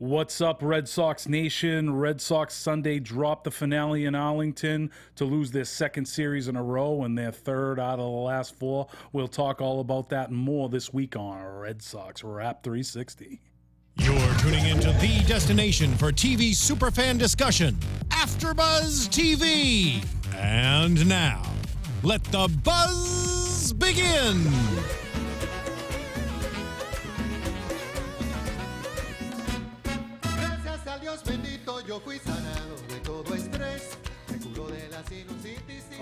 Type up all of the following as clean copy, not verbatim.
What's up, Red Sox Nation? Red Sox Sunday dropped the finale in Arlington to lose their second series in a row and their third out of the last four. We'll talk all about that and more this week on Red Sox Wrap 360. You're tuning into the destination for TV superfan discussion, AfterBuzz TV. And now, let the buzz begin.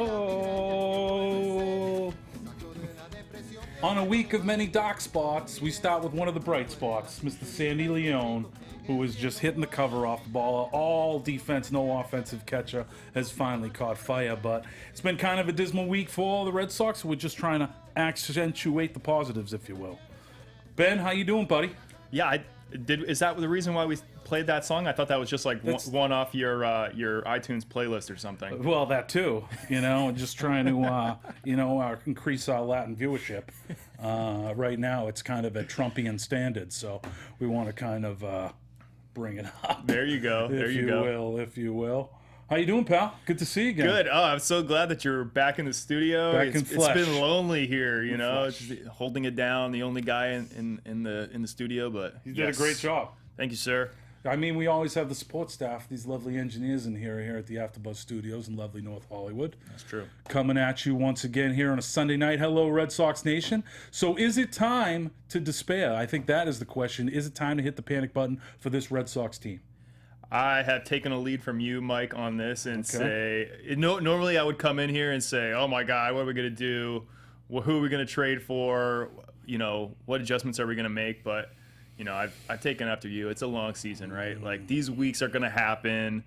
Oh. On a week of many dark spots, we start with one of the bright spots, Mr. Sandy Leone, who is just hitting the cover off the ball. All defense, no offensive catcher has finally caught fire, but it's been kind of a dismal week for all the Red Sox. We're just trying to accentuate the positives, if you will. Ben, how you doing, buddy? Yeah, is that the reason why we played that song? I thought that was just like one off your iTunes playlist or something. Well, that too. Just trying to increase our Latin viewership. Right now, it's kind of at Trumpian standards, so we want to kind of bring it up. There you go. If you will. How you doing, pal? Good to see you again. Good. Oh, I'm so glad that you're back in the studio. In flesh. It's been lonely here, just holding it down. The only guy in the studio, but you did a great job. Thank you, sir. I mean, we always have the support staff, these lovely engineers in here at the AfterBuzz Studios in lovely North Hollywood. That's true. Coming at you once again here on a Sunday night. Hello, Red Sox Nation. So is it time to despair? I think that is the question. Is it time to hit the panic button for this Red Sox team? I have taken a lead from you, Mike, on this and say, normally I would come in here and say, oh my God, what are we going to do? Who are we going to trade for? What adjustments are we going to make? But, I've taken after you. It's a long season, right? Like, these weeks are going to happen.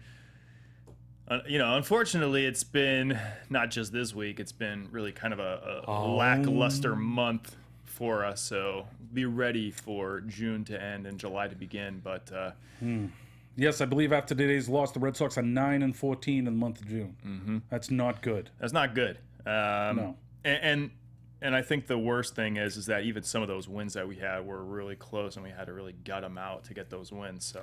Unfortunately, it's been not just this week. It's been really kind of a lackluster month for us. So be ready for June to end and July to begin. But, Yes, I believe after today's loss, the Red Sox are 9-14 in the month of June. Mm-hmm. That's not good. That's not good. No. And I think the worst thing is that even some of those wins that we had were really close, and we had to really gut them out to get those wins. So,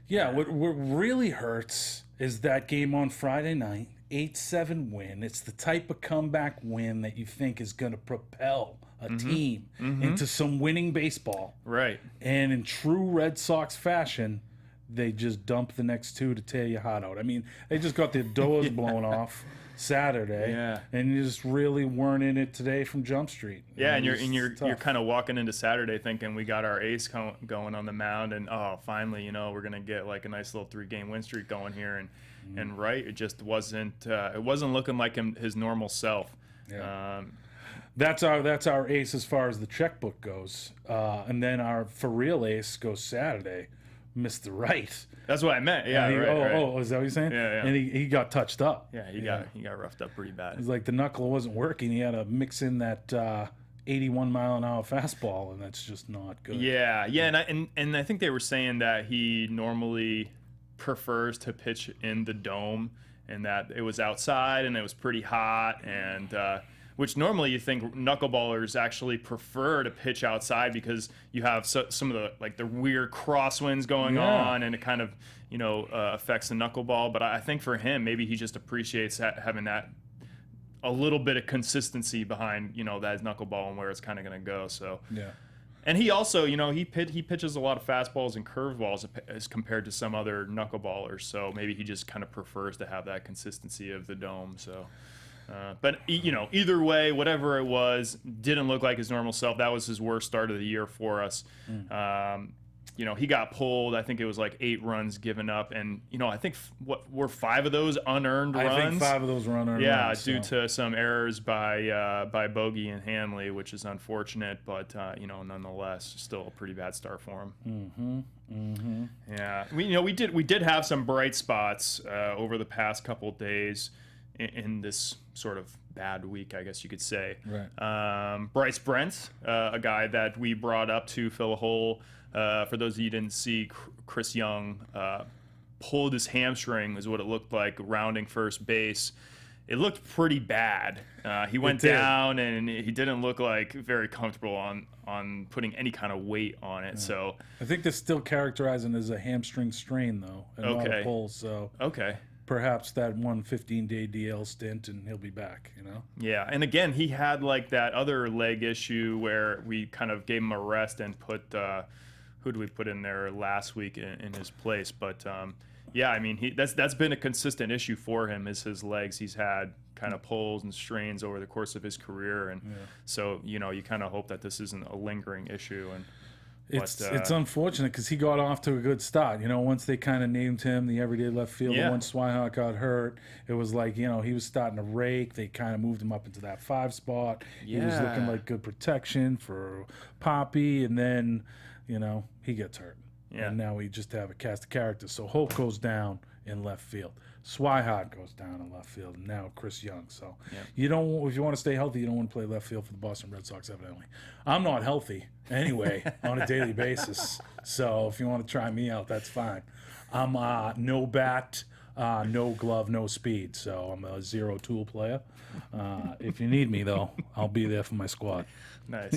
yeah, what really hurts is that game on Friday night, 8-7 win. It's the type of comeback win that you think is going to propel a team into some winning baseball. Right. And in true Red Sox fashion, they just dump the next two to tear your heart out. I mean, they just got their doors blown off Saturday, and you just really weren't in it today from Jump Street. Yeah, and you're kind of walking into Saturday thinking we got our ace going on the mound, and finally, we're gonna get like a nice little 3-game win streak going here, and right, it just wasn't looking like his normal self. Yeah. That's our ace as far as the checkbook goes, and then our for real ace goes Saturday. Mr. Right. That's what I meant. Yeah. Right. Is that what you're saying? Yeah. And he got touched up. Yeah. He got roughed up pretty bad. It was like the knuckle wasn't working. He had to mix in that 81 mile an hour fastball, and that's just not good. Yeah. And I think they were saying that he normally prefers to pitch in the dome, and that it was outside and it was pretty hot, and which normally you think knuckleballers actually prefer to pitch outside because you have some of the weird crosswinds going on, and it kind of affects the knuckleball. But I think for him, maybe he just appreciates having that a little bit of consistency behind that knuckleball and where it's kind of going to go. So yeah. And he also, he pitches a lot of fastballs and curveballs as compared to some other knuckleballers. So maybe he just kind of prefers to have that consistency of the dome. So. But either way, whatever it was, didn't look like his normal self. That was his worst start of the year for us. He got pulled. I think it was like 8 runs given up, and I think what were 5 of those unearned runs. I think 5 of those were unearned. Yeah, runs, due to some errors by Bogey and Hanley, which is unfortunate. But nonetheless, still a pretty bad start for him. Yeah, we did have some bright spots over the past couple days in this sort of bad week, I guess you could say. Right. Bryce Brent, a guy that we brought up to fill a hole. For those of you who didn't see, Chris Young pulled his hamstring, is what it looked like, rounding first base. it looked pretty bad. He went down, and he didn't look like very comfortable on putting any kind of weight on it. So I think they're still characterizing it as a hamstring strain, though, and not a pull. So perhaps that 15-day DL stint, and he'll be back. Yeah, and again, he had like that other leg issue where we kind of gave him a rest and put who do we put in there last week in his place? But yeah, I mean, that's been a consistent issue for him, is his legs. He's had kind of pulls and strains over the course of his career, and so you kind of hope that this isn't a lingering issue. And it's unfortunate because he got off to a good start. Once they kind of named him the everyday left fielder, once Swihart got hurt, it was like he was starting to rake. They kind of moved him up into that 5 spot. He was looking like good protection for Poppy, and then he gets hurt. And now we just have a cast of characters. So Hope goes down in left field. Swihart goes down in left field. And now Chris Young. So if you want to stay healthy, you don't want to play left field for the Boston Red Sox, evidently. I'm not healthy anyway on a daily basis. So if you want to try me out, that's fine. I'm no bat, no glove, no speed. So I'm a 0 tool player. If you need me, though, I'll be there for my squad. Nice.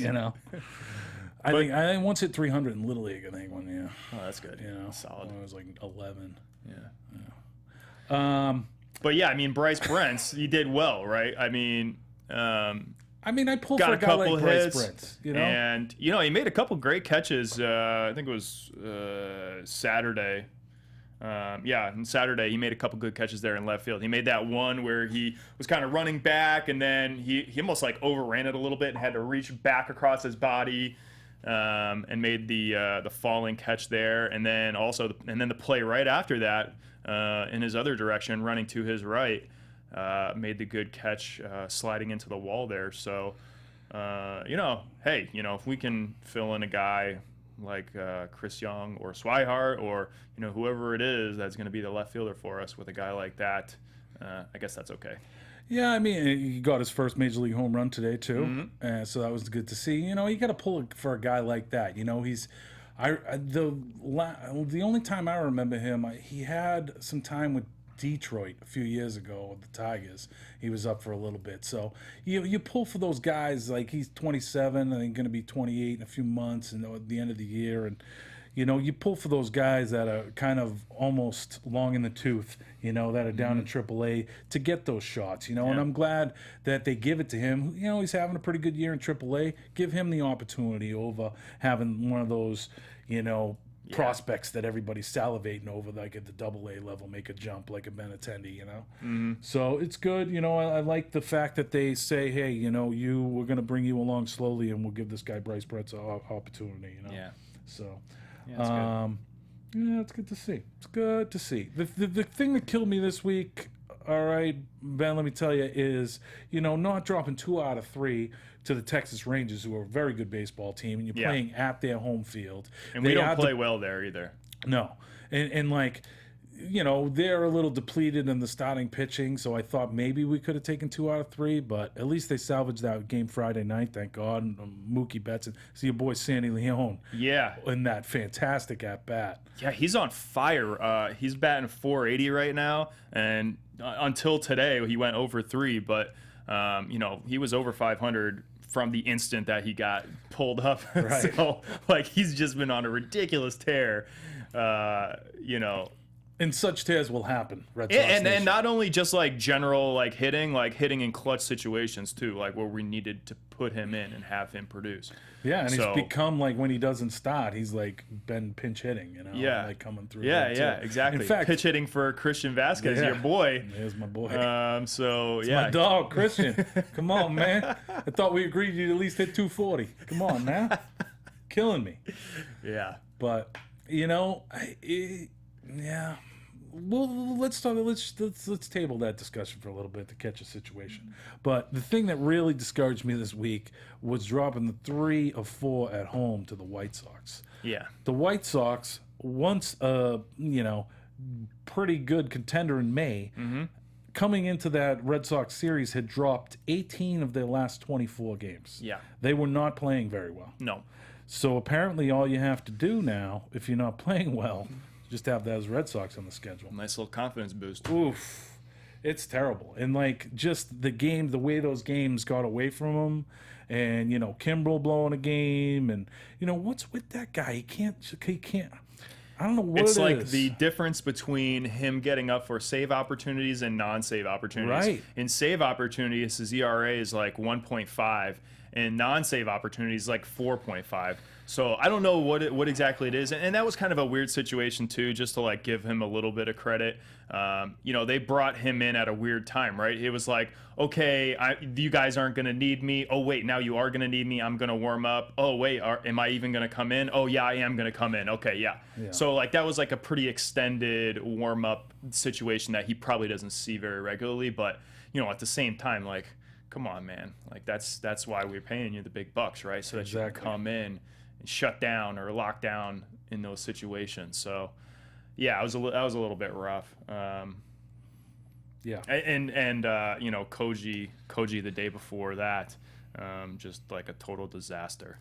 I think once hit 300 in Little League. I think Oh, that's good. Solid. When I was like 11. But yeah, I mean, Bryce Brents, he did well, right? I mean, I pulled got for a couple like Bryce hits, Brents, and he made a couple great catches. I think it was Saturday. And Saturday he made a couple good catches there in left field. He made that one where he was kind of running back, and then he almost like overran it a little bit and had to reach back across his body, and made the falling catch there. And then the play right after that, in his other direction, running to his right, made the good catch, sliding into the wall there. So, hey, if we can fill in a guy like Chris Young or Swihart or whoever it is that's going to be the left fielder for us with a guy like that, I guess that's okay. Yeah, I mean, he got his first major league home run today too, so that was good to see. You got to pull for a guy like that. The only time I remember him, he had some time with Detroit a few years ago with the Tigers. He was up for a little bit. So you pull for those guys. Like, he's 27, I think going to be 28 in a few months, and at the end of the year, and you pull for those guys that are kind of almost long in the tooth, that are down in AAA to get those shots, and I'm glad that they give it to him. He's having a pretty good year in AAA. Give him the opportunity over having one of those, prospects that everybody's salivating over, like at the AA level, make a jump like a Benintendi, So it's good. I like the fact that they say, hey, we're going to bring you along slowly, and we'll give this guy Bryce Brett an opportunity, So, it's good to see. It's good to see. The thing that killed me this week, all right, Ben, let me tell you, is, not dropping 2 out of 3 to the Texas Rangers, who are a very good baseball team, and you're playing at their home field. And we don't play well there either. No. And like, they're a little depleted in the starting pitching, so I thought maybe we could have taken 2 out of 3, but at least they salvaged that game Friday night, thank God. And Mookie Betts, and see your boy Sandy Leon. Yeah. In that fantastic at-bat. Yeah, he's on fire. He's batting .480 right now, and until today, he went over 3, but, he was over 500 from the instant that he got pulled up. Right. So, like, he's just been on a ridiculous tear, And such tears will happen, Red Sox and not only just like general hitting in clutch situations too, like where we needed to put him in and have him produce. Yeah, and he's become, like, when he doesn't start, he's like been pinch hitting, like coming through. Yeah, exactly. In fact, pitch hitting for Christian Vasquez, your boy. Here's my boy. It's my dog, Christian. Come on, man. I thought we agreed you'd at least hit 240. Come on, man. Killing me. Yeah. But yeah. Well, let's table that discussion for a little bit to catch a situation. But the thing that really discouraged me this week was dropping the 3 of 4 at home to the White Sox. Yeah. The White Sox, once pretty good contender in May, coming into that Red Sox series, had dropped 18 of their last 24 games. Yeah. They were not playing very well. No. So apparently all you have to do now, if you're not playing well, just have those Red Sox on the schedule. Nice little confidence boost. Oof. It's terrible. And like just the way those games got away from him, and Kimbrel blowing a game, and what's with that guy? He can't. I don't know what it's it like is. the difference between him getting up for save opportunities and non-save opportunities. Right. In save opportunities, his ERA is like 1.5, and non-save opportunities like 4.5. So I don't know what exactly it is, and that was kind of a weird situation too. Just to like give him a little bit of credit, they brought him in at a weird time, right? It was like, okay, you guys aren't going to need me. Oh wait, now you are going to need me. I'm going to warm up. Oh wait, am I even going to come in? Oh yeah, I am going to come in. Okay, yeah. So like that was like a pretty extended warm up situation that he probably doesn't see very regularly, but at the same time, like, come on, man, like that's why we're paying you the big bucks, right? So that you can come in and shut down or lock down in those situations. So yeah, that was a little bit rough. Yeah. And Koji the day before that, just like a total disaster.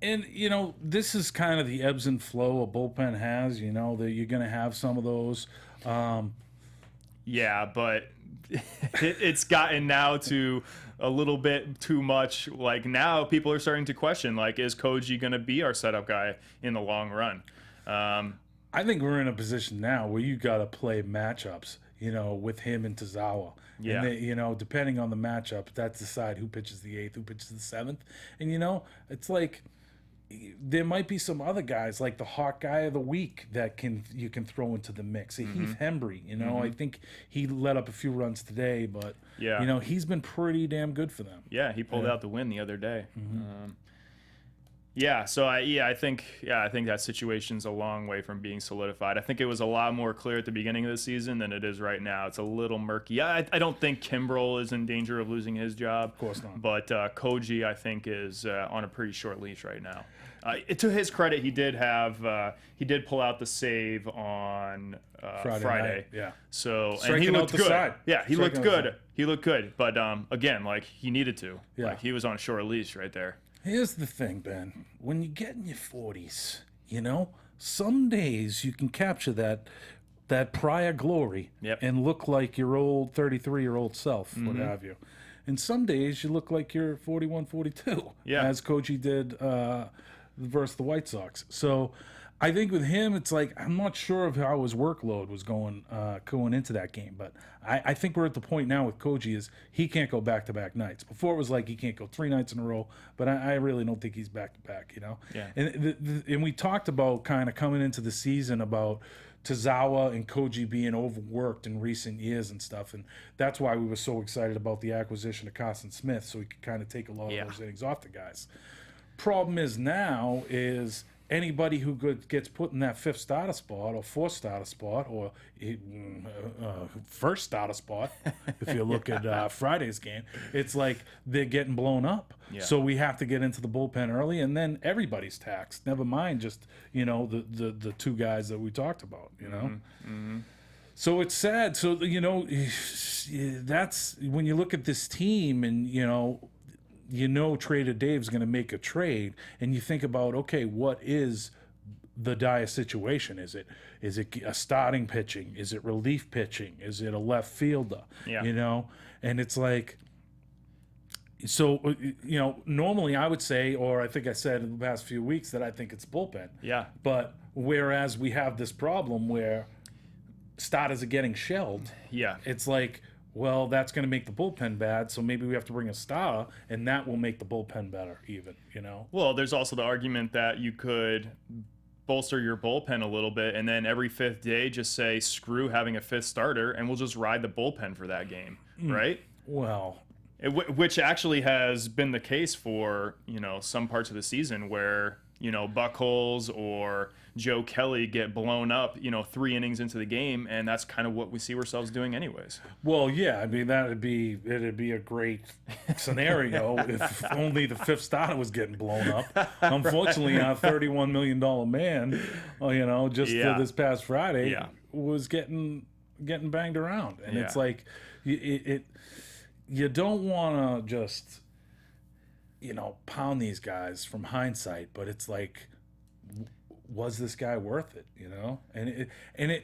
And this is kind of the ebbs and flow a bullpen has. That you're going to have some of those. Yeah, but it's gotten now to a little bit too much. Like now people are starting to question, like, is Koji going to be our setup guy in the long run? I think we're in a position now where you got to play matchups, with him and Tozawa. Yeah. And depending on the matchup, that's decide who pitches the 8th, who pitches the 7th. And, it's like there might be some other guys like the hot guy of the week that you can throw into the mix. Heath Hembry, I think he let up a few runs today, but he's been pretty damn good for them. Yeah, he pulled out the win the other day. I think that situation's a long way from being solidified. I think it was a lot more clear at the beginning of the season than it is right now. It's a little murky. I don't think Kimbrel is in danger of losing his job. Of course not. But Koji, I think, is on a pretty short leash right now. To his credit, he did pull out the save on Friday. Yeah. So Striking and he out looked the good. side. Yeah, he Striking looked out the good. side. He looked good. But again, like he needed to. Yeah. Like he was on a short leash right there. Here's the thing, Ben. When you get in your 40s, some days you can capture that prior glory and look like your old 33-year-old self, what have you. And some days you look like you're 41, 42, as Koji did versus the White Sox. So I think with him, it's like I'm not sure of how his workload was going into that game, but I think we're at the point now with Koji is he can't go back-to-back nights. Before it was like he can't go 3 nights in a row, but I really don't think he's back-to-back, Yeah. And we talked about kind of coming into the season about Tozawa and Koji being overworked in recent years and stuff, and that's why we were so excited about the acquisition of Carson Smith, so he could kind of take a lot of those innings off the guys. Problem is now is anybody who gets put in that 5th starter spot or 4th starter spot or first starter spot, if you look at Friday's game, it's like they're getting blown up. Yeah. So we have to get into the bullpen early, and then everybody's taxed. Never mind just the 2 guys that we talked about. So it's sad. So that's when you look at this team, and Trader Dave's going to make a trade, and you think about, okay, what is the dire situation? Is it a starting pitching? Is it relief pitching? Is it a left fielder? Yeah. And it's like, so, normally I would say, or I think I said in the past few weeks that I think it's bullpen. Yeah. But whereas we have this problem where starters are getting shelled, it's like, well, that's going to make the bullpen bad, so maybe we have to bring a star, and that will make the bullpen better even, Well, there's also the argument that you could bolster your bullpen a little bit, and then every 5th day just say, screw having a 5th starter, and we'll just ride the bullpen for that game, right? Well... Which actually has been the case for, some parts of the season where, Buchholz or Joe Kelly get blown up, 3 innings into the game, and that's kind of what we see ourselves doing anyways. Well, yeah, I mean, it'd be a great scenario if only the 5th starter was getting blown up. Unfortunately, our $31 million man, this past Friday was getting banged around. And it's like, you don't want to just, pound these guys from hindsight, but it's like, was this guy worth it? And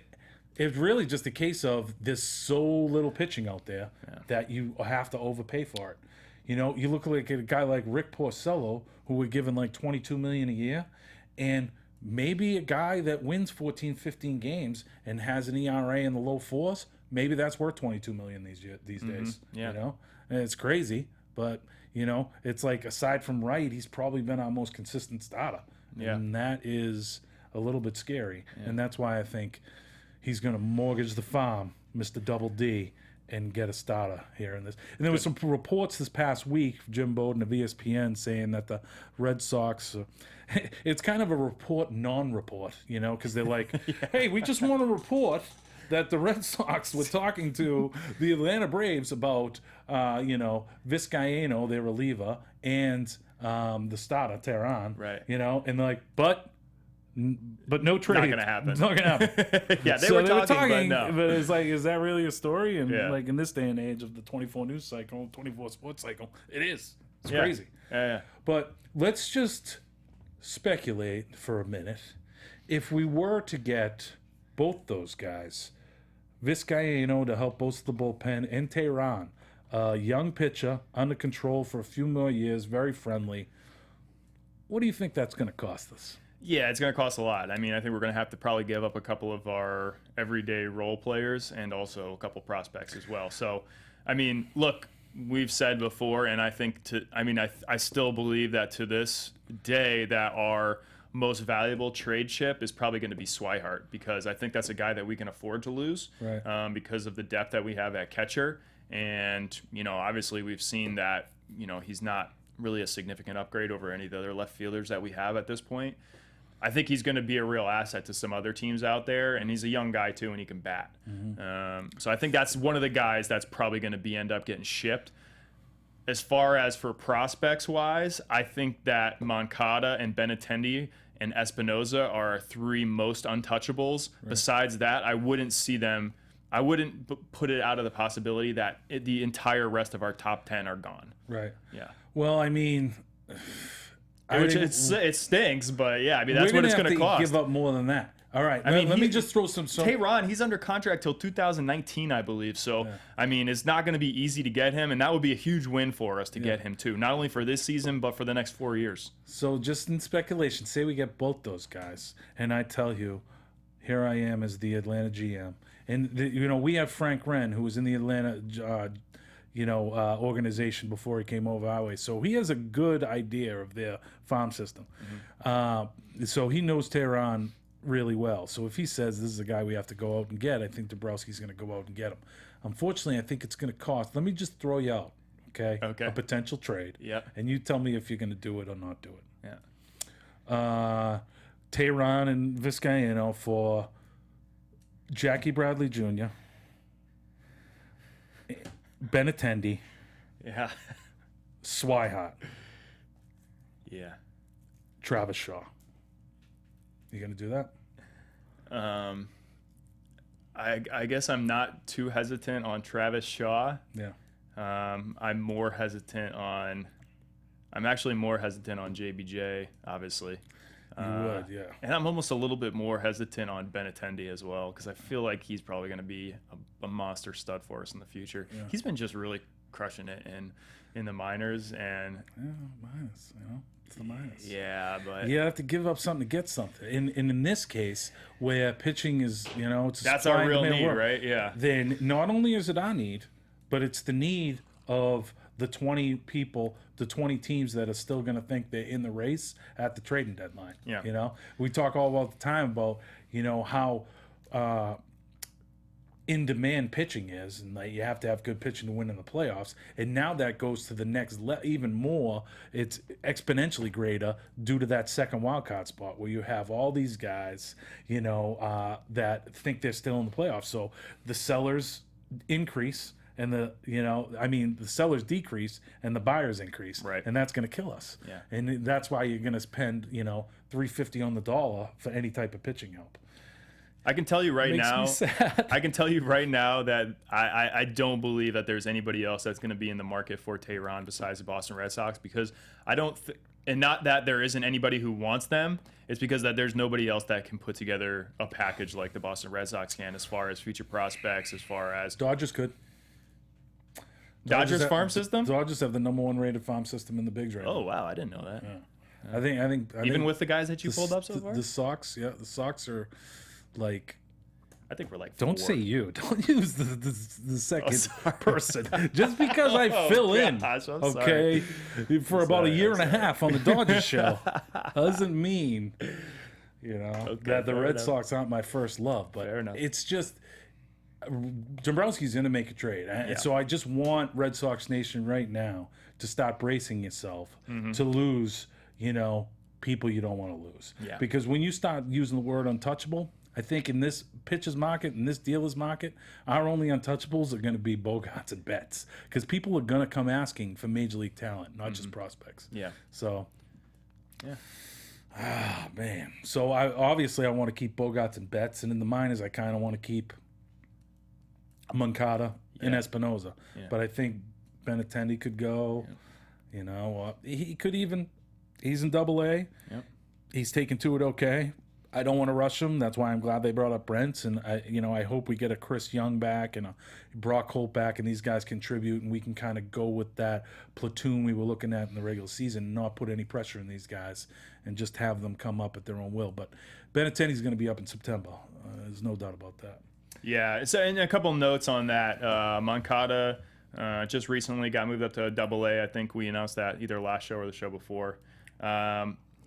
it's really just a case of there's so little pitching out there that you have to overpay for it. You know, you look like a guy like Rick Porcello, who we're giving like $22 million a year, and maybe a guy that wins 14, 15 games and has an ERA in the low fours, maybe that's worth $22 million these days. Yeah. You know, and it's crazy, but you know, it's like aside from Wright, he's probably been our most consistent starter, and that is a little bit scary, and that's why I think he's going to mortgage the farm, Mr. Double D, and get a starter here in this. And there was some reports this past week, Jim Bowden of ESPN, saying that the Red Sox, it's kind of a report, non-report, you know, because they're like, hey, we just want to report that the Red Sox were talking to the Atlanta Braves about, you know, Vizcaino, their reliever, and the starter, Tehran, right? You know, and they're like, but no trade. Not gonna happen. It's not gonna happen. Yeah, they were talking, but no. But it's like, is that really a story? And like in this day and age of the 24 news cycle, 24 sports cycle, it is. It's crazy. Yeah. But let's just speculate for a minute. If we were to get both those guys, Vizcaino to help boost the bullpen, and Tehran, a young pitcher, under control for a few more years, very friendly, what do you think that's going to cost us? Yeah, it's going to cost a lot. I mean, I think we're going to have to probably give up a couple of our everyday role players and also a couple prospects as well. So, I mean, look, we've said before, and I think I still believe that to this day that our most valuable trade chip is probably going to be Swihart, because I think that's a guy that we can afford to lose, right. Because of the depth that we have at catcher. And, you know, obviously we've seen that, you know, he's not really a significant upgrade over any of the other left fielders that we have at this point. I think he's going to be a real asset to some other teams out there, and he's a young guy too, and he can bat. So I think that's one of the guys that's probably going to end up getting shipped. As far as for prospects wise, I think that Moncada and Benintendi and Espinoza are our three most untouchables. Right. Besides that, I wouldn't see them. I wouldn't put it out of the possibility that the entire rest of our top 10 are gone. Right. Yeah. Well, I mean, it stinks, but yeah, I mean that's what it's going to cost. Give up more than that. All right. I mean, let me just throw some. Tehran, he's under contract till 2019, I believe. So I mean, it's not going to be easy to get him, and that would be a huge win for us to get him too. Not only for this season, but for the next 4 years. So just in speculation, say we get both those guys, and I tell you, here I am as the Atlanta GM, and you know we have Frank Wren, who was in the Atlanta organization before he came over our way. So he has a good idea of their farm system. So he knows Tehran really well. So if he says this is a guy we have to go out and get, I think Dabrowski's going to go out and get him. Unfortunately, I think it's going to cost. Let me just throw you out, okay? A potential trade. Yeah. And you tell me if you're going to do it or not do it. Yeah. Tehran and Vizcaino for Jackie Bradley Jr., Benintendi, Swihart, Travis Shaw. You gonna do that? I guess I'm not too hesitant on Travis Shaw. Yeah. I'm actually more hesitant on JBJ, obviously. You would, yeah. And I'm almost a little bit more hesitant on Benintendi as well, because I feel like he's probably going to be a monster stud for us in the future. Yeah. He's been just really crushing it in the minors, and minus, you know, it's the minus. Yeah, but you have to give up something to get something. In this case, where pitching is, you know, that's our real need, right? Yeah. Then not only is it our need, but it's the need of the 20 people, the 20 teams that are still going to think they're in the race at the trading deadline. Yeah. You know, we talk all the time about, you know, how in demand pitching is, and like you have to have good pitching to win in the playoffs. And now that goes to the next even more. It's exponentially greater due to that second wild card spot where you have all these guys, you know, that think they're still in the playoffs. So the sellers increase. And the sellers decrease and the buyers increase, right? And that's going to kill us. Yeah. And that's why you're going to spend, you know, $3.50 on the dollar for any type of pitching help. I can tell you right now. Makes me sad. I can tell you right now that I don't believe that there's anybody else that's going to be in the market for Tehran besides the Boston Red Sox, because I don't. And not that there isn't anybody who wants them. It's because that there's nobody else that can put together a package like the Boston Red Sox can, as far as future prospects, as far as Dodgers could. Dodgers farm system. Dodgers have the #1 rated farm system in the bigs right now. Oh wow, I didn't know that. Yeah. I think Even with the guys that you pulled up so far, the Sox, the Sox are like. I think we're like. Don't 4. say you. Don't use the second person. Just because I fill in, gosh, I'm okay, for about a year and a half on the Dodgers show, doesn't mean, that the Red Sox aren't my first love. But Fair enough. it's just Dombrowski's going to make a trade, so I just want Red Sox Nation right now to start bracing yourself to lose, people you don't want to lose. Yeah. Because when you start using the word untouchable, I think in this pitcher's market, in this dealer's market, our only untouchables are going to be Bogarts and Betts, because people are going to come asking for major league talent, not just prospects. Yeah. So, yeah. man. So I want to keep Bogarts and Betts, and in the minors, I kind of want to keep Moncada and Espinoza. Yeah. But I think Benintendi could go. Yeah. He could even. He's in AA. Yep. He's taken to it okay. I don't want to rush him. That's why I'm glad they brought up Brents, and I hope we get a Chris Young back and a Brock Holt back, and these guys contribute, and we can kind of go with that platoon we were looking at in the regular season, and not put any pressure on these guys, and just have them come up at their own will. But Benintendi's going to be up in September. There's no doubt about that. Yeah. So, and a couple notes on that. Moncada just recently got moved up to AA. I think we announced that either last show or the show before.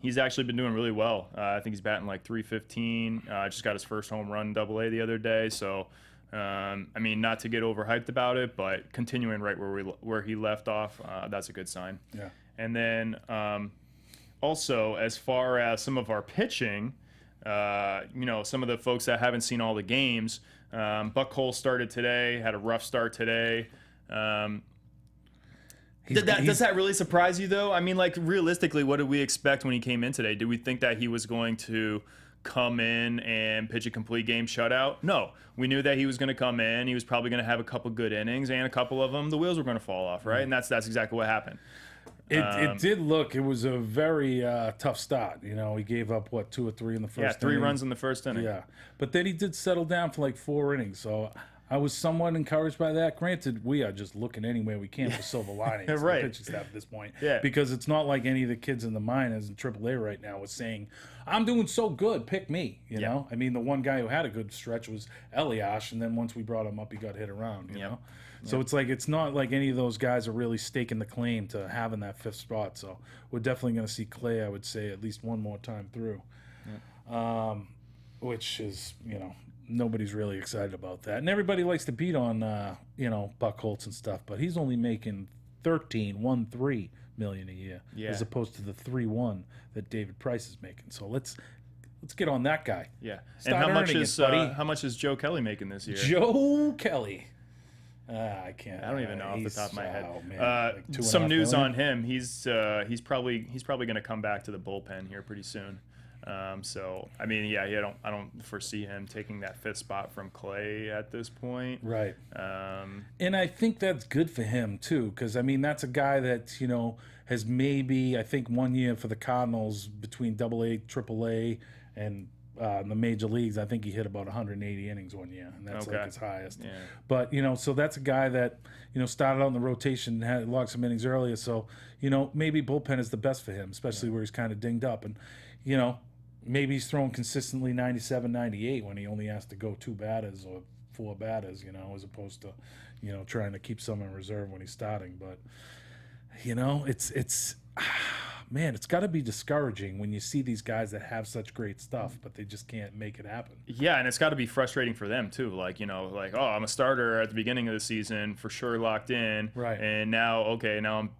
He's actually been doing really well. I think he's batting like .315. Just got his first home run in AA the other day. So, not to get overhyped about it, but continuing right where he left off, that's a good sign. Yeah. And then also, as far as some of our pitching, some of the folks that haven't seen all the games, Buck Cole started today, had a rough start today. Does that really surprise you, though? Realistically, what did we expect when he came in today? Did we think that he was going to come in and pitch a complete game shutout? No. We knew that he was going to come in. He was probably going to have a couple good innings, and a couple of them, the wheels were going to fall off, right? And that's exactly what happened. It did look. It was a very tough start. He gave up, 2 or 3 in the first inning? 3 runs in the first inning. Yeah. But then he did settle down for like 4 innings, so I was somewhat encouraged by that. Granted, we are just looking anywhere we can for silver linings in Right. the pitching staff at this point. Yeah. Because it's not like any of the kids in the minors in AAA right now was saying, I'm doing so good, pick me. You know? The one guy who had a good stretch was Eliash, and then once we brought him up, he got hit around, you know? So it's like it's not like any of those guys are really staking the claim to having that 5th spot. So we're definitely going to see Clay, I would say, at least one more time through. Which is, nobody's really excited about that. And everybody likes to beat on, Buck Holtz and stuff, but he's only making $13 million a year, as opposed to the 3.1 that David Price is making. So let's get on that guy. Yeah. Start and buddy. how much is Joe Kelly making this year? Joe Kelly. I can't. I don't even know off the top of my head. Like some news $2.5 on him. He's probably going to come back to the bullpen here pretty soon. I don't foresee him taking that 5th spot from Clay at this point. Right. And I think that's good for him too, because that's a guy that has maybe, I think, 1 year for the Cardinals between AA, AAA, and the major leagues. I think he hit about 180 innings 1 year, and that's like his highest. Yeah. But so that's a guy that started out in the rotation and had logged some innings earlier. So maybe bullpen is the best for him, especially where he's kind of dinged up, and maybe he's throwing consistently 97, 98 when he only has to go 2 batters or 4 batters, as opposed to trying to keep some in reserve when he's starting. But it's man, it's got to be discouraging when you see these guys that have such great stuff, but they just can't make it happen. Yeah, and it's got to be frustrating for them too. I'm a starter at the beginning of the season, for sure locked in, right? And now I'm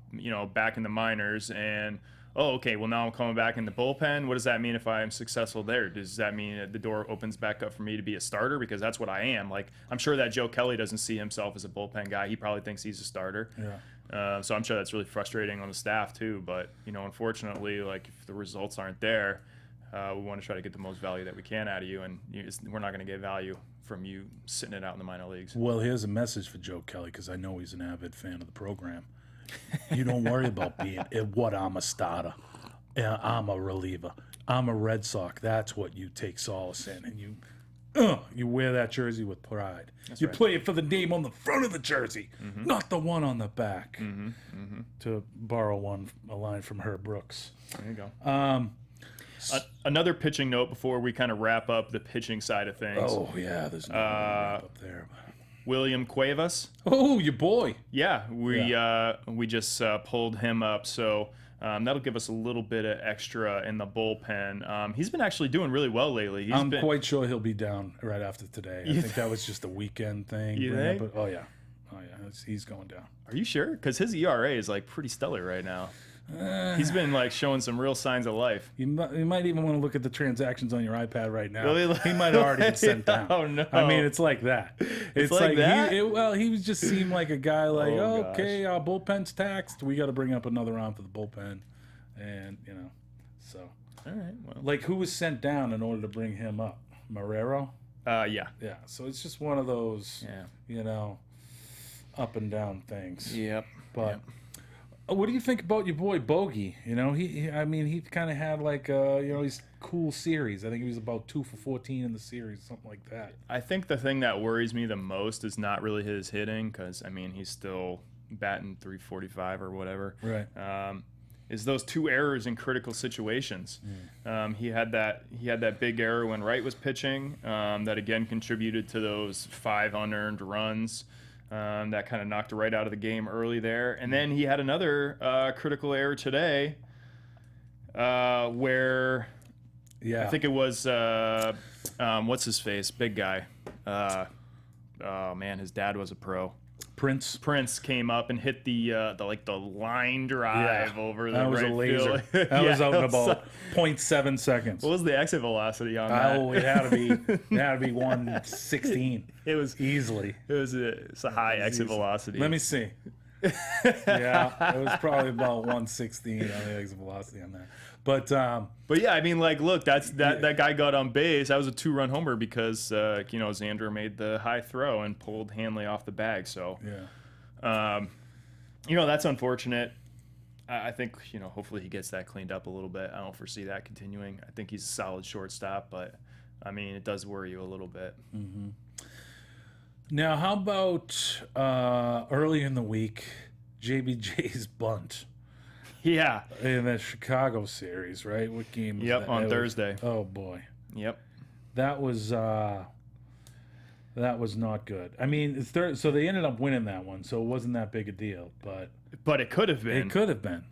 back in the minors, and now I'm coming back in the bullpen. What does that mean if I'm successful there? Does that mean that the door opens back up for me to be a starter? Because that's what I am. I'm sure that Joe Kelly doesn't see himself as a bullpen guy. He probably thinks he's a starter. Yeah. So I'm sure that's really frustrating on the staff too. But unfortunately, if the results aren't there, we want to try to get the most value that we can out of you, and we're not going to get value from you sitting it out in the minor leagues. Well, here's a message for Joe Kelly, because I know he's an avid fan of the program. You don't worry about being what I'm a starter. Yeah, I'm a reliever. I'm a Red Sox. That's what you take solace in, and you wear that jersey with pride. You right. play it for the name on the front of the jersey, not the one on the back. To borrow a line from Herb Brooks. There you go. Another pitching note before we kind of wrap up the pitching side of things. Oh yeah, there's no wrap up there. William Cuevas. Oh, your boy. Yeah, we just pulled him up, so that'll give us a little bit of extra in the bullpen. He's been actually doing really well lately. I'm quite sure he'll be down right after today. I think that was just a weekend thing. You think? But, oh yeah, he's going down. Are you sure? Because his ERA is like pretty stellar right now. He's been like showing some real signs of life. You might even want to look at the transactions on your iPad right now. Really? He might have already been sent down. Oh no! I mean, it's like that. It's like that? He was just seemed like a guy like, Oh, okay, our bullpen's taxed. We got to bring up another round for the bullpen, and so. All right. Well. Like, who was sent down in order to bring him up? Marrero? Yeah. Yeah. So it's just one of those, up and down things. Yep. But what do you think about your boy Bogey? He kind of had like his cool series. I think he was about 2 for 14 in the series, something like that. I think the thing that worries me the most is not really his hitting, because he's still batting 345 or whatever. Right. Is those 2 errors in critical situations. He had that big error when Wright was pitching that again contributed to those 5 unearned runs. That kind of knocked Wright out of the game early there. And then he had another critical error today where I think it was, what's his face? Big guy. Oh, man, his dad was a pro. Prince came up and hit the line drive over the right was a laser. field. That was out in about 0.7 seconds. What was the exit velocity on that? Oh, it had to be 116. It was easily. It's a high exit velocity. Let me see. Yeah, it was probably about 116 on the exit velocity on that. But yeah, look, that guy got on base. That was a 2-run homer because Xander made the high throw and pulled Hanley off the bag. So that's unfortunate. I think hopefully he gets that cleaned up a little bit. I don't foresee that continuing. I think he's a solid shortstop, but it does worry you a little bit. Mm-hmm. Now, how about early in the week, JBJ's bunt? Yeah. In the Chicago series, right? What game was that? On Thursday. Oh, boy. Yep. That was not good. So they ended up winning that one, so it wasn't that big a deal. But it could have been. It could have been.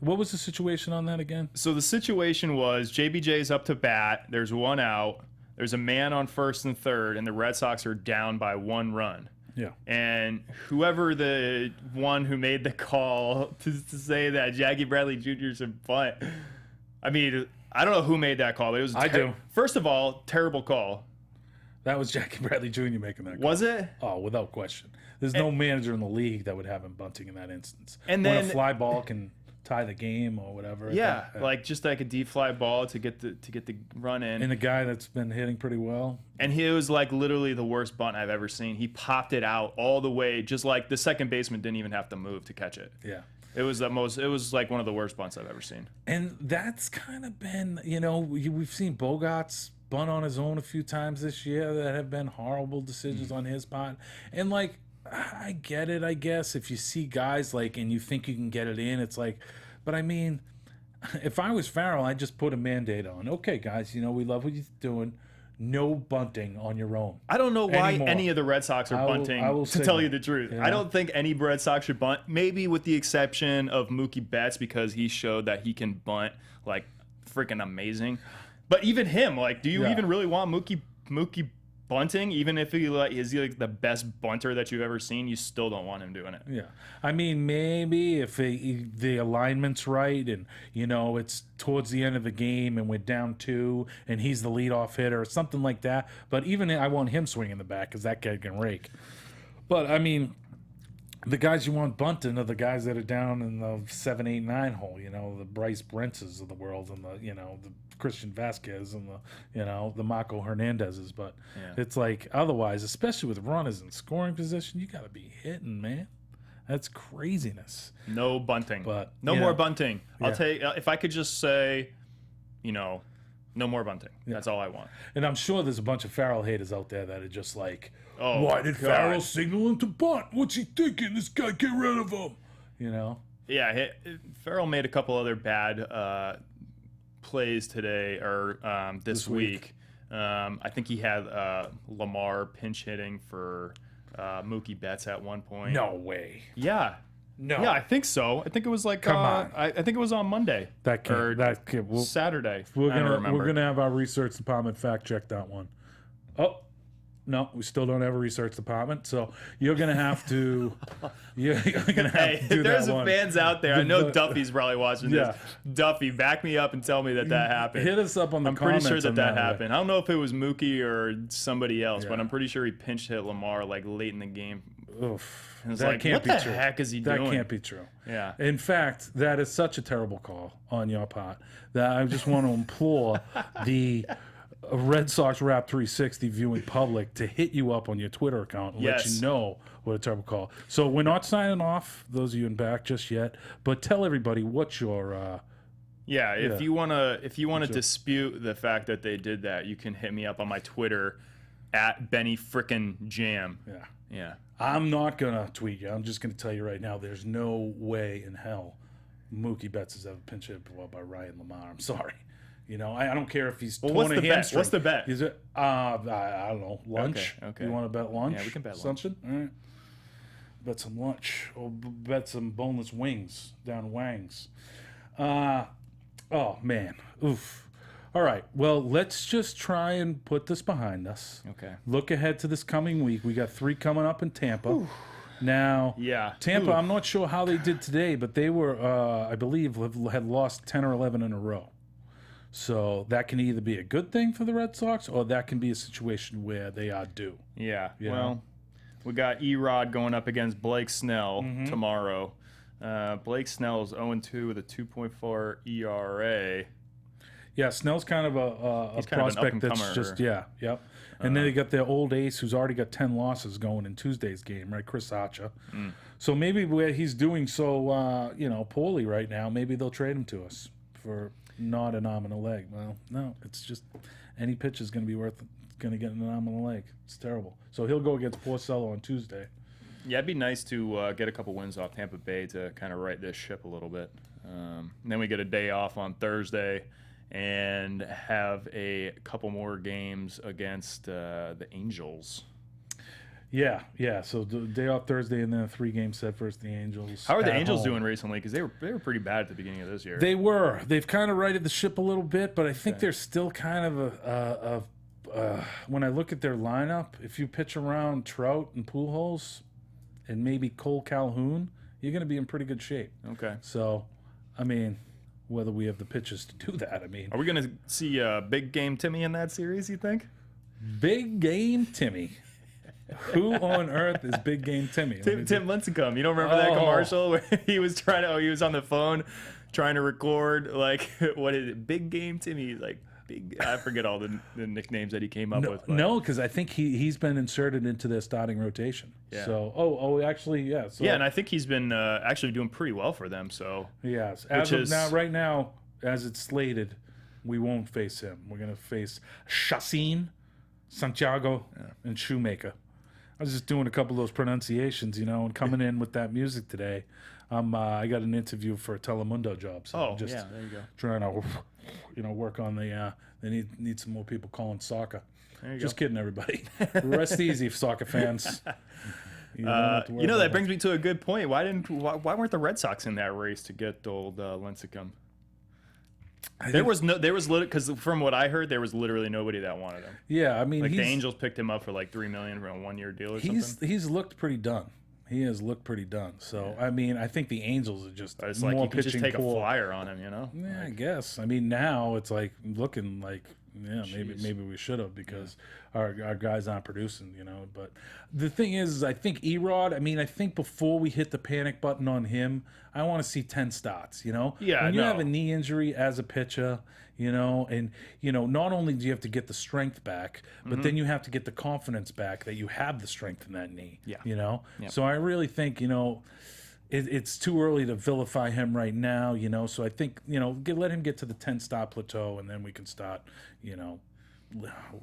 What was the situation on that again? So the situation was JBJ's up to bat. There's 1 out. There's a man on first and third, and the Red Sox are down by 1 run. Yeah. And whoever the one who made the call to say that Jackie Bradley Jr. is a bunt, I don't know who made that call, but it was I do. First of all, terrible call. That was Jackie Bradley Jr. making that call. Was it? Oh, without question. There's no manager in the league that would have him bunting in that instance. And when then a fly ball can tie the game or whatever. Yeah, just like a deep fly ball to get the run in. And a guy that's been hitting pretty well. And he was like literally the worst bunt I've ever seen. He popped it out all the way, just like the second baseman didn't even have to move to catch it. Yeah. It was like one of the worst bunts I've ever seen. And that's kind of been, we've seen Bogarts bunt on his own a few times this year that have been horrible decisions on his part. And I get it, I guess. If you see guys and you think you can get it in, it's like, but if I was Farrell, I'd just put a mandate on. Okay, guys, we love what you're doing. No bunting on your own. I don't know why any of the Red Sox are bunting, to tell you the truth. Yeah. I don't think any Red Sox should bunt, maybe with the exception of Mookie Betts, because he showed that he can bunt like freaking amazing. But even him, do you even really want Mookie bunting? Even if is he the best bunter that you've ever seen, you still don't want him doing it. Yeah. Maybe if the alignment's right and, it's towards the end of the game and we're down 2 and he's the leadoff hitter or something like that. But even I want him swinging the bat because that kid can rake. But, the guys you want bunting are the guys that are down in the 7, 8, 9 hole, the Bryce Brentses of the world and the Christian Vasquez and the Marco Hernandezes. But it's otherwise, especially with runners in scoring position, you got to be hitting, man. That's craziness. No bunting. But no you more know, bunting. yeah. I'll take if I could just say, no more bunting. That's all I want. And I'm sure there's a bunch of Farrell haters out there that are just like, Oh, why did God. Farrell signal him to bunt? What's he thinking? This guy, get rid of him. You know? Yeah, Farrell made a couple other bad plays today or this week. I think he had Lamar pinch hitting for Mookie Betts at one point. No way. Yeah. No. Yeah, I think so. I think it was like Come on. I think it was on Monday. That can't. Or That can't. Saturday. We're I don't gonna remember. have our research department fact check that one. Oh. No, we still don't have a research department, so you're gonna have to. You're gonna have Hey, to do if there's that some one. fans out there, I know Duffy's probably watching Yeah. this. Duffy, back me up and tell me that happened. Hit us up on the I'm pretty comments. sure that on happened. I don't know if it was Mookie or somebody else, but Yeah. I'm pretty sure he pinch hit Lamar like late in the game. Oof. And it's That like, can't what be the true. heck is he That doing? can't be true. Yeah. In fact, that is such a terrible call on your part that I just want to implore the Red Sox Wrap 360 viewing public to hit you up on your Twitter account and let Yes. you know what a terrible call. So we're not signing off, those of you in back, just yet. But tell everybody what your Yeah, if Yeah. you wanna dispute the fact that they did that, you can hit me up on my Twitter at Benny Frickin' Jam. yeah. Yeah. I'm not gonna tweet you. I'm just gonna tell you right now. There's no way in hell Mookie Betts is ever pinch hit by Ryan Lamar. I'm sorry. You know, I don't care if he's torn what's a the bet? hamstring. What's the bet? Is it? I don't know. Lunch. Okay. You want to bet lunch? Yeah, we can bet lunch. something. All right. Bet some lunch or bet some boneless wings down Wang's. Oh man. Oof. All right. Well, let's just try and put this behind us. Okay. Look ahead to this coming week. We got 3 coming up in Tampa. Now, Yeah. Tampa, Ooh. I'm not sure how they did today, but they were, I believe, had lost 10 or 11 in a row. So that can either be a good thing for the Red Sox or that can be a situation where they are due. Yeah. You Well, know? we got Erod going up against Blake Snell Mm-hmm. tomorrow. Blake Snell is 0-2 with a 2.4 ERA. Yeah, Snell's kind of a He's kind of an prospect that's up-and-comer. just, yep. And then they got their old ace who's already got 10 losses going in Tuesday's game, right? Chris Archer. So maybe where he's doing so, poorly right now, maybe they'll trade him to us for not an arm and a leg. Well, no, it's just any pitch is going to be going to get an arm and a leg. It's terrible. So he'll go against Porcello on Tuesday. Yeah, it'd be nice to get a couple wins off Tampa Bay to kind of right this ship a little bit. And then we get a day off on Thursday and have a couple more games against the Angels. Yeah. So the day off Thursday and then a 3-game set versus the Angels. How are the at Angels home. doing recently? Because they were pretty bad at the beginning of this year. They were. They've kind of righted the ship a little bit, but I think they're still kind of when I look at their lineup, if you pitch around Trout and Pujols and maybe Cole Calhoun, you're going to be in pretty good shape. Okay. So, I mean, whether we have the pitches to do that, I mean, Are we going to see Big Game Timmy in that series, you think? Big Game Timmy. Who on earth is Big Game Timmy? Tim Lincecum. You don't remember that Oh. commercial where he was he was on the phone trying to record, like, what is it? Big Game Timmy. Like, I forget all the nicknames that he came up with. But. No, because I think he's been inserted into their starting rotation. Yeah. So, actually, yeah. So, Yeah, and I think he's been actually doing pretty well for them. So yes. Which is- Right now, as it's slated, we won't face him. We're going to face Chacin, Santiago, and Shoemaker. I was just doing a couple of those pronunciations, and coming in with that music today. I got an interview for a Telemundo job, so I'm just yeah, there you go. trying to, work on the. They need some more people calling soccer. There you Just go. kidding, everybody. Rest easy, soccer fans. You don't have to worry about that brings me to a good point. Why weren't the Red Sox in that race to get old Lincecum? Because from what I heard, there was literally nobody that wanted him. Yeah, I mean, Like the Angels picked him up for like $3 million for a 1-year deal or something. he's looked pretty done. He has looked pretty done. So I mean, I think the Angels are just It's more like you could pitching just take pool. a flyer on him, Yeah, I guess. I mean, now it's like looking like Yeah, maybe we should have because our guys aren't producing, But the thing is I think Erod, I think before we hit the panic button on him, I want to see 10 starts, Yeah, When you no. have a knee injury as a pitcher, and, not only do you have to get the strength back, but then you have to get the confidence back that you have the strength in that knee, So I really think, it's too early to vilify him right now, So I think, let him get to the 10-start plateau, and then we can start,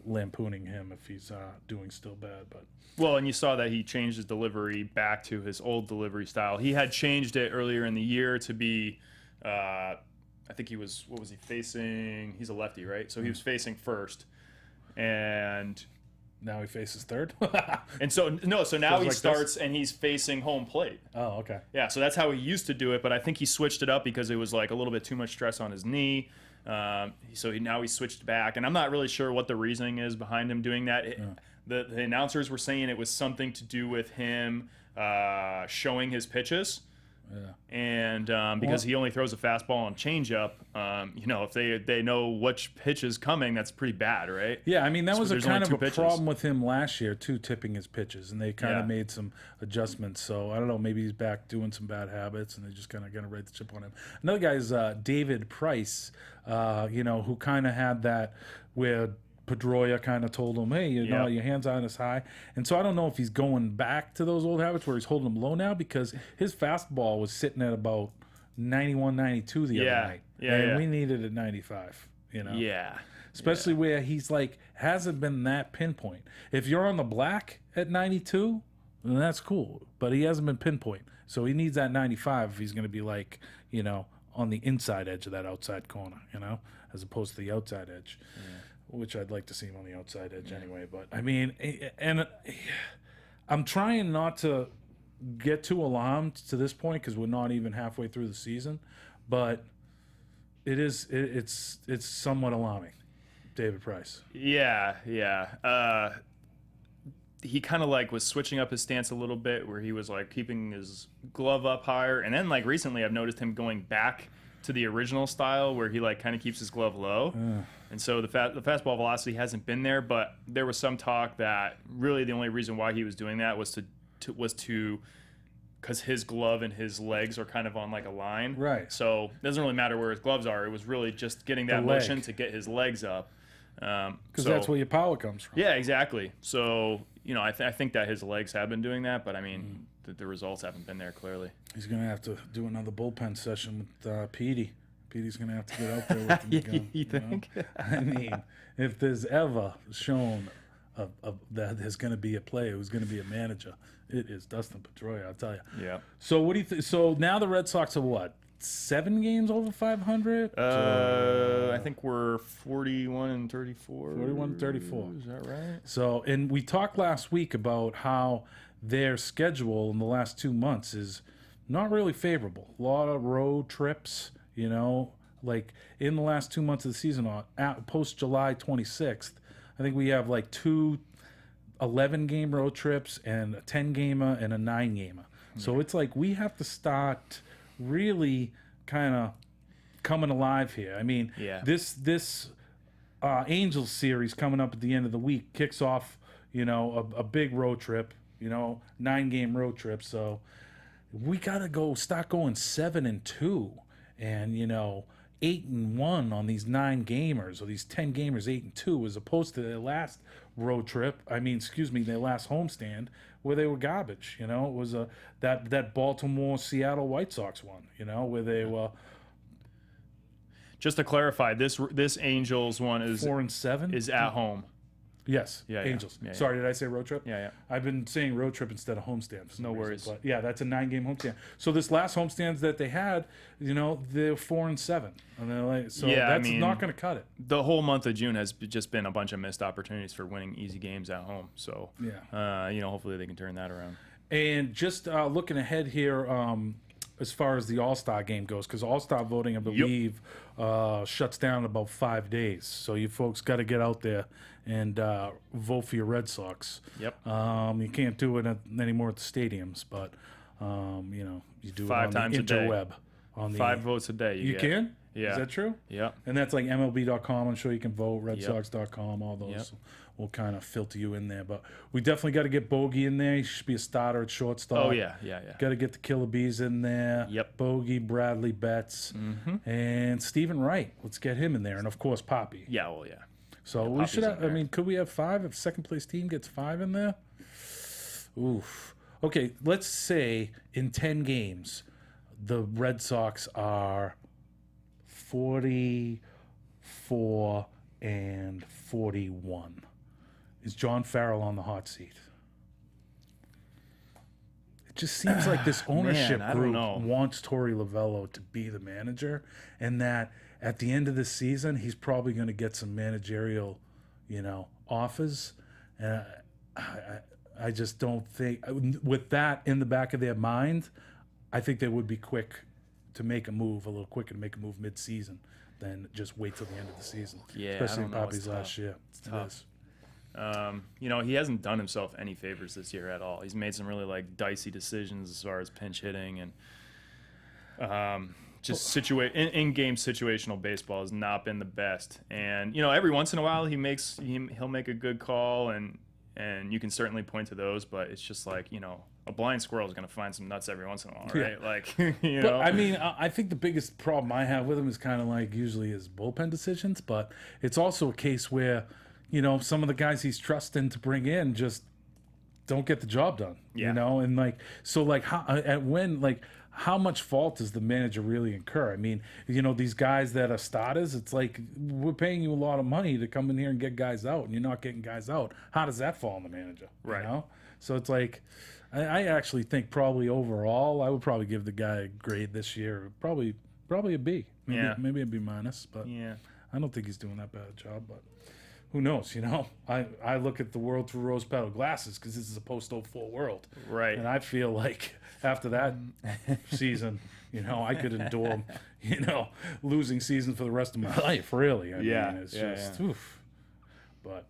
lampooning him if he's doing still bad. But Well, and you saw that he changed his delivery back to his old delivery style. He had changed it earlier in the year to be, I think what was he facing? He's a lefty, right? So he was facing first, and now he faces third. so now he like starts and he's facing home plate. Oh, okay. Yeah, so that's how he used to do it, but I think he switched it up because it was like a little bit too much stress on his knee. So now he switched back, and I'm not really sure what the reasoning is behind him doing that. The announcers were saying it was something to do with him showing his pitches. Yeah. And because he only throws a fastball and changeup, if they know which pitch is coming, that's pretty bad, right? Yeah, that was a there's kind only of a two pitches. problem with him last year too, tipping his pitches, and they kind of made some adjustments. So I don't know, maybe he's back doing some bad habits, and they just kind of gonna write the chip on him. Another guy is David Price, who kind of had that where Pedroia kind of told him, hey, your hands aren't as high. And so I don't know if he's going back to those old habits where he's holding them low now, because his fastball was sitting at about 91, 92 the other night. And we needed at 95, Yeah. Especially where he's hasn't been that pinpoint. If you're on the black at 92, then that's cool. But he hasn't been pinpoint. So he needs that 95 if he's going to be on the inside edge of that outside corner, as opposed to the outside edge. Yeah. Which I'd like to see him on the outside edge anyway. But, and I'm trying not to get too alarmed to this point because we're not even halfway through the season. But it's somewhat alarming, David Price. Yeah. He kind of was switching up his stance a little bit where he was keeping his glove up higher. And then recently I've noticed him going back to the original style where he kind of keeps his glove low. And so the fastball velocity hasn't been there, but there was some talk that really the only reason why he was doing that was because his glove and his legs are kind of on a line. Right. So it doesn't really matter where his gloves are. It was really just getting that motion to get his legs up. Because that's where your power comes from. Yeah, exactly. So, I think that his legs have been doing that, but the results haven't been there clearly. He's going to have to do another bullpen session with Petey. Petey's going to have to get out there with him again. You think? If there's ever shown that there's going to be a player who's going to be a manager, it is Dustin Pedroia, I'll tell you. Yeah. So what do you think? So now the Red Sox are what? 7 games over 500? I think we're 41-34. 41-34. Is that right? So, and we talked last week about how their schedule in the last 2 months is not really favorable. A lot of road trips, in the last 2 months of the season, post July 26th, I think we have 2 11-game road trips and a 10-gamer and a 9-gamer. So it's we have to start really kind of coming alive here. This Angels series coming up at the end of the week kicks off, a big road trip, 9-game road trip. So we got to start going 7-2 and, 8-1 on these 9 gamers or these 10 gamers 8-2 as opposed to their last road trip. Their last homestand where they were garbage. It was that Baltimore Seattle White Sox one. Where they were. Just to clarify, this Angels one is 4-7 is at home. Yes, Yeah, Angels. yeah, yeah. Sorry, did I say road trip? Yeah. I've been saying road trip instead of homestand. For some No reason, worries. But yeah, that's a 9-game homestand. So this last homestands that they had, they're 4-7, and they're that's not going to cut it. The whole month of June has just been a bunch of missed opportunities for winning easy games at home. So hopefully they can turn that around. And just looking ahead here, as far as the All-Star game goes, because All-Star voting, I believe, shuts down in about 5 days. So you folks got to get out there and vote for your Red Sox. Yep. You can't do it anymore at the stadiums, but you do 5 it on times the a day. interweb. On the 5 votes a day. You get. can? Yeah. Is that true? Yep. And that's like MLB.com. I'm sure you can vote. Yep. RedSox.com. All those Yep. will kind of filter you in there. But we definitely got to get Bogey in there. He should be a starter at shortstop. Oh, yeah. Got to get the Killer Bees in there. Yep. Bogey, Bradley, Betts, and Stephen Wright. Let's get him in there. And, of course, Poppy. Yeah, well, yeah. So we Poppy's should in have, there. could we have 5 if second-place team gets 5 in there? Oof. Okay, let's say in 10 games, the Red Sox are 44 and 41. Is John Farrell on the hot seat? It just seems like this ownership Man, I don't group know. wants Torey Lovello to be the manager, and that at the end of the season, he's probably going to get some managerial, offers. And I just don't think, with that in the back of their mind, I think they would be quick to make a move, a little quicker to make a move mid-season than just wait till the end of the season. Yeah, especially I in don't know. Poppy's It's last tough. year. It's tough. He hasn't done himself any favors this year at all. He's made some really dicey decisions as far as pinch hitting and just in-game situational baseball has not been the best. And every once in a while he'll make a good call and you can certainly point to those, but it's just a blind squirrel is going to find some nuts every once in a while, right? But, I mean, I think the biggest problem I have with him is kind of usually his bullpen decisions, but it's also a case where, some of the guys he's trusting to bring in just don't get the job done, Yeah. And how much fault does the manager really incur? I mean, these guys that are starters, it's like we're paying you a lot of money to come in here and get guys out, and you're not getting guys out. How does that fall on the manager? Right. So it's like, I actually think probably overall, I would probably give the guy a grade this year, probably a B, maybe a B minus, but Yeah. I don't think he's doing that bad a job, but who knows, I look at the world through rose-petaled glasses because this is a post-04 world. Right. And I feel like after that season, I could endure, losing season for the rest of my life, really. I mean, it's just, oof. But,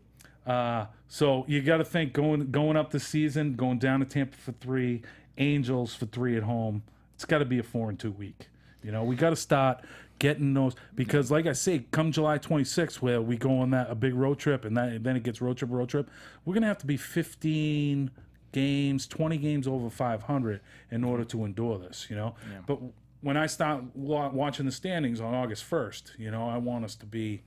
so you got to think going up the season, going down to Tampa for 3, Angels for 3 at home, it's got to be a 4-2 week. We got to start getting those, because like I say, come July 26th, where we go on a big road trip, and then it gets road trip, we're going to have to be 15 games, 20 games over 500 in order to endure this, But when I start watching the standings on August 1st, I want us to be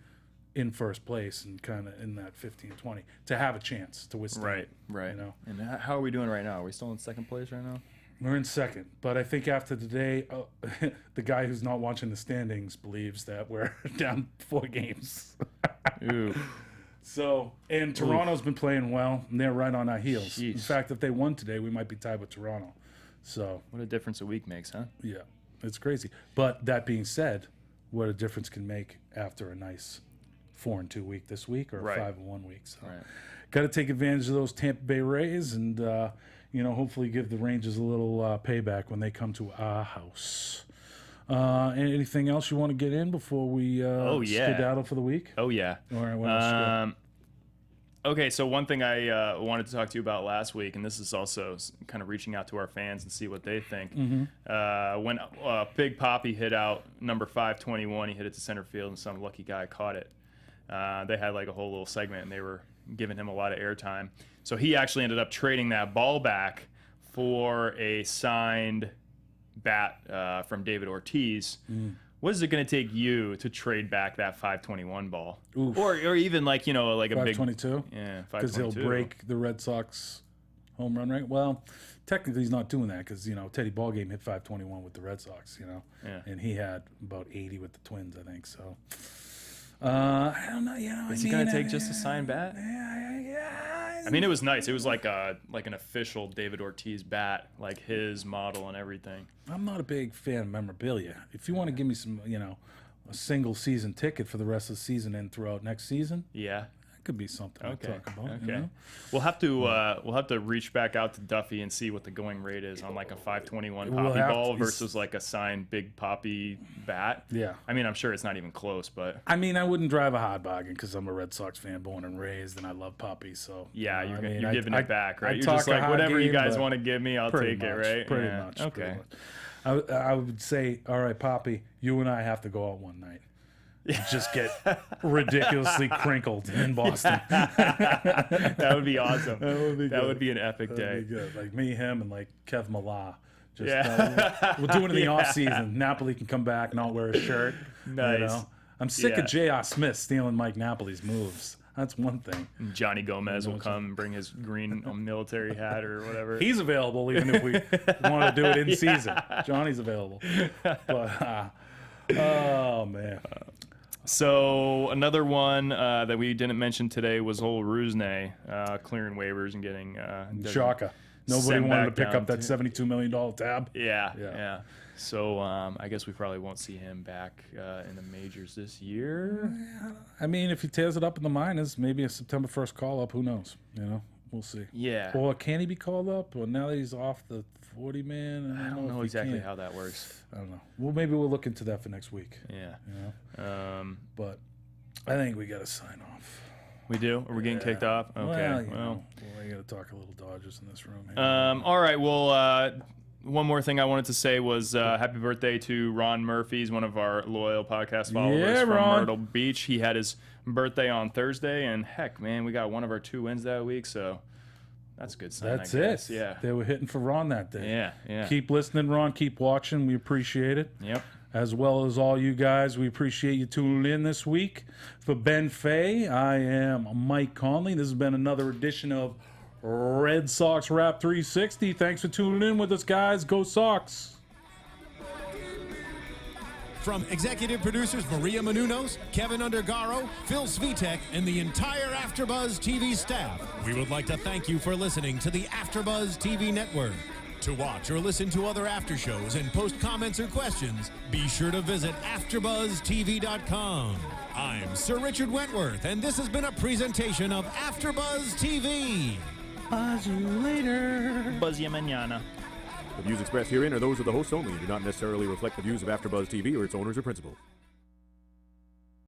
in first place and kind of in that 15-20 to have a chance to withstand. Right. And how are we doing right now? Are we still in second place right now? We're in second, but I think after today, the guy who's not watching the standings believes that we're down 4 games. Ooh. So, and Toronto's been playing well, and they're right on our heels. Jeez. In fact, if they won today, we might be tied with Toronto. So, What a difference a week makes, huh? yeah, it's crazy. But that being said, what a difference can make after a nice 4-2 week this week or a Right. 5-1 week. So, Right. got to take advantage of those Tampa Bay Rays and, hopefully give the Rangers a little payback when they come to our house. Anything else you want to get in before we skedaddle for the week? Oh, yeah. All right, what else you got? Okay, so one thing I wanted to talk to you about last week, and this is also kind of reaching out to our fans and see what they think. When Big Poppy hit out number 521, he hit it to center field, and some lucky guy caught it. They had a whole little segment, and they were giving him a lot of airtime. So he actually ended up trading that ball back for a signed bat from David Ortiz. What is it going to take you to trade back that 521 ball? Oof. Or even a big 522? Yeah, 522. Because he'll break the Red Sox home run rate. Well, technically he's not doing that because, Teddy Ballgame hit 521 with the Red Sox, Yeah. and he had about 80 with the Twins, I think. So, I don't know. Is it going to take just a signed bat? I mean, it was nice. It was like an official David Ortiz bat, like his model and everything. I'm not a big fan of memorabilia. If you want to give me some, a single season ticket for the rest of the season and throughout next season, Yeah. that could be something to talk about. Okay. We'll have to reach back out to Duffy and see what the going rate is on a 521 We'll Poppy have ball to- versus a signed Big Poppy bat. Yeah. I mean, I'm sure it's not even close, but I mean, I wouldn't drive a hard bargain because I'm a Red Sox fan, born and raised, and I love Poppy. So yeah, you know, you're giving it back, right? I'd You're just talk a hard whatever you game, guys but want to give me, I'll pretty take it, much, right? Pretty Yeah. much. Okay. Pretty much. I would say, all right, Poppy, you and I have to go out one night. Just get ridiculously crinkled in Boston. That would be awesome. That would be an epic day. That'd be good. Like me, him, and like Kev Malah. We'll do it in the off season. Napoli can come back, not wear a shirt. Nice. You know? I'm sick of J.R. Smith stealing Mike Napoli's moves. That's one thing. Johnny Gomez will come and bring his green military hat or whatever. He's available even if we want to do it in season. Johnny's available. But, oh, man. So another one that we didn't mention today was old Rusney clearing waivers and getting Shaka. Nobody sent wanted to back pick down up that $72 million tab. Yeah. So I guess we probably won't see him back in the majors this year. I mean, if he tears it up in the minors, maybe a September 1st call-up. Who knows? You know, we'll see. Yeah. Or can he be called up? Or now that he's off the 40-man? I don't know exactly how that works. I don't know. Well, maybe we'll look into that for next week. Yeah. You know? But I think we got to sign off. We do? Are we getting kicked off? Okay. Well, I got to talk a little Dodgers in this room. All right. Well, one more thing I wanted to say was happy birthday to Ron Murphy. He's one of our loyal podcast followers from Myrtle Beach. He had his birthday on Thursday, and heck, man, we got one of our 2 wins that week, so that's a good sign. That's I guess. it. Yeah. They were hitting for Ron that day. Yeah. Keep listening, Ron. Keep watching. We appreciate it. Yep. As well as all you guys, we appreciate you tuning in this week. For Ben Fay, I am Mike Conley. This has been another edition of Red Sox Wrap 360. Thanks for tuning in with us, guys. Go Sox! From executive producers Maria Menounos, Kevin Undergaro, Phil Svitek, and the entire AfterBuzz TV staff, we would like to thank you for listening to the AfterBuzz TV network. To watch or listen to other after shows and post comments or questions, be sure to visit AfterBuzzTV.com. I'm Sir Richard Wentworth, and this has been a presentation of AfterBuzz TV. Buzz you later. Buzz ya mañana. The views expressed herein are those of the hosts only and do not necessarily reflect the views of AfterBuzz TV or its owners or principals.